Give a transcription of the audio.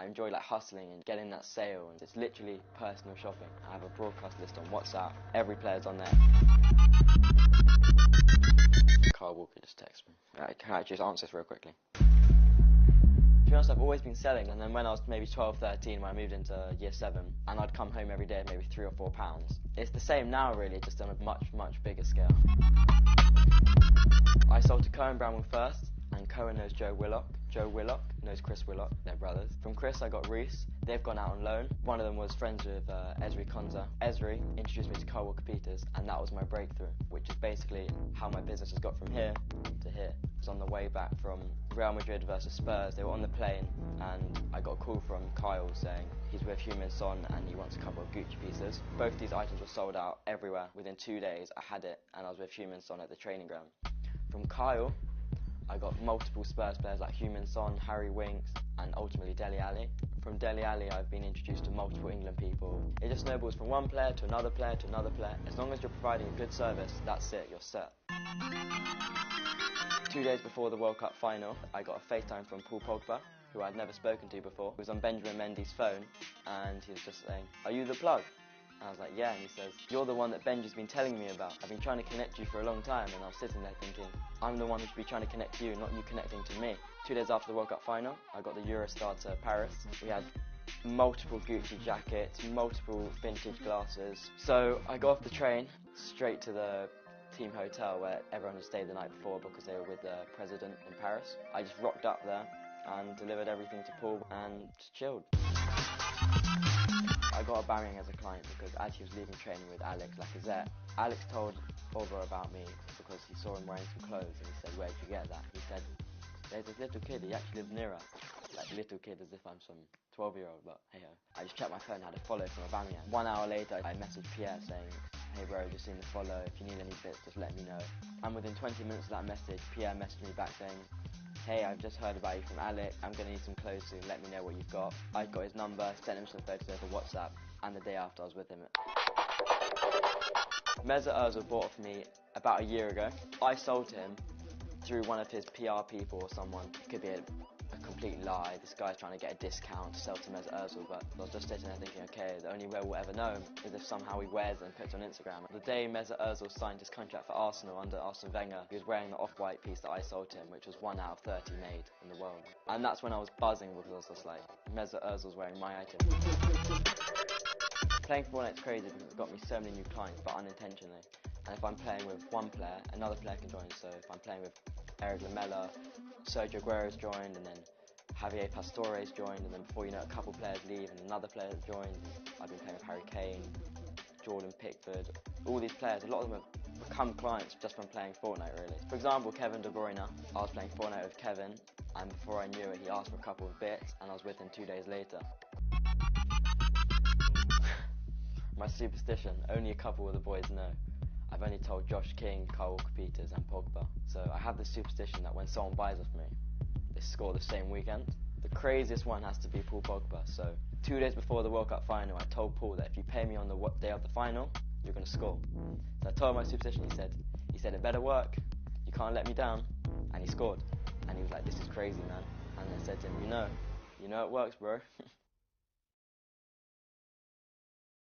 I enjoy like hustling and getting that sale, and it's literally personal shopping. I have a broadcast list on WhatsApp. Every player's on there. Kyle Walker just texted me. Right, can I just answer this real quickly? To be honest, I've always been selling, and then when I was maybe 12, 13, when I moved into year 7, and I'd come home every day at maybe £3 or £4. It's the same now, really, just on a much, much bigger scale. I sold to Cohen Bramwell first, and Cohen knows Joe Willock. Joe Willock knows Chris Willock, they're brothers. From Chris I got Reese, they've gone out on loan. One of them was friends with Esri Konza. Esri introduced me to Kyle Walker Peters, and that was my breakthrough, which is basically how my business has got from here to here. It was on the way back from Real Madrid versus Spurs. They were on the plane, and I got a call from Kyle saying he's with Heung-min Son and he wants a couple of Gucci pieces. Both these items were sold out everywhere. Within 2 days I had it, and I was with Heung-min Son at the training ground. From Kyle, I got multiple Spurs players like Heung-min Son, Harry Winks, and ultimately Dele Alli. From Dele Alli, I've been introduced to multiple England people. It just snowballs from one player to another player to another player. As long as you're providing a good service, that's it, you're set. 2 days before the World Cup final, I got a FaceTime from Paul Pogba, who I'd never spoken to before. He was on Benjamin Mendy's phone, and he was just saying, "Are you the plug?" And I was like, "Yeah," and he says, "You're the one that Benji's been telling me about. I've been trying to connect you for a long time," and I was sitting there thinking, I'm the one who should be trying to connect to you, not you connecting to me. 2 days after the World Cup final, I got the Eurostar to Paris. We had multiple Gucci jackets, multiple vintage glasses. So I got off the train, straight to the team hotel where everyone had stayed the night before because they were with the president in Paris. I just rocked up there and delivered everything to Paul and just chilled. I got Aubameyang as a client because as he was leaving training with Alex Lacazette, Alex told Pogba about me because he saw him wearing some clothes, and he said, "Where'd you get that?" He said, "There's this little kid, he actually lives near us." Like little kid as if I'm some 12-year-old, but hey ho. I just checked my phone, had a follow from Aubameyang. 1 hour later, I messaged Pierre saying, "Hey bro, just seen the follow, if you need any bits, just let me know." And within 20 minutes of that message, Pierre messaged me back saying, "Hey, I've just heard about you from Alex, I'm going to need some clothes soon, let me know what you've got." I got his number, sent him some photos over WhatsApp, and the day after I was with him. Mesut Ozil bought it for me about a year ago. I sold to him through one of his PR people or someone. It could be a complete lie, this guy's trying to get a discount to sell to Mesut Ozil, but I was just sitting there thinking, okay, the only way we'll ever know him is if somehow he wears it and puts it on Instagram. The day Mesut Ozil signed his contract for Arsenal under Arsene Wenger, he was wearing the off-white piece that I sold to him, which was 1 out of 30 made in the world. And that's when I was buzzing because I was just like, Mesut Ozil's wearing my item. Playing for Fortnite's crazy because it's got me so many new clients, but unintentionally. And if I'm playing with one player, another player can join. So if I'm playing with Eric Lamela, Sergio Aguero's joined, and then Javier Pastore's joined, and then before you know, a couple players leave and another player joins. I've been playing with Harry Kane, Jordan Pickford, all these players. A lot of them have become clients just from playing Fortnite, really. For example, Kevin De Bruyne. I was playing Fortnite with Kevin, and before I knew it, he asked for a couple of bits, and I was with him 2 days later. My superstition, only a couple of the boys know. I've only told Josh King, Kyle Walker Peters and Pogba. So I have this superstition that when someone buys off me, they score the same weekend. The craziest one has to be Paul Pogba. So 2 days before the World Cup final, I told Paul that if you pay me on the day of the final, you're going to score. So I told him my superstition, he said, "It better work, you can't let me down." And he scored. And he was like, "This is crazy, man." And I said to him, you know it works, bro.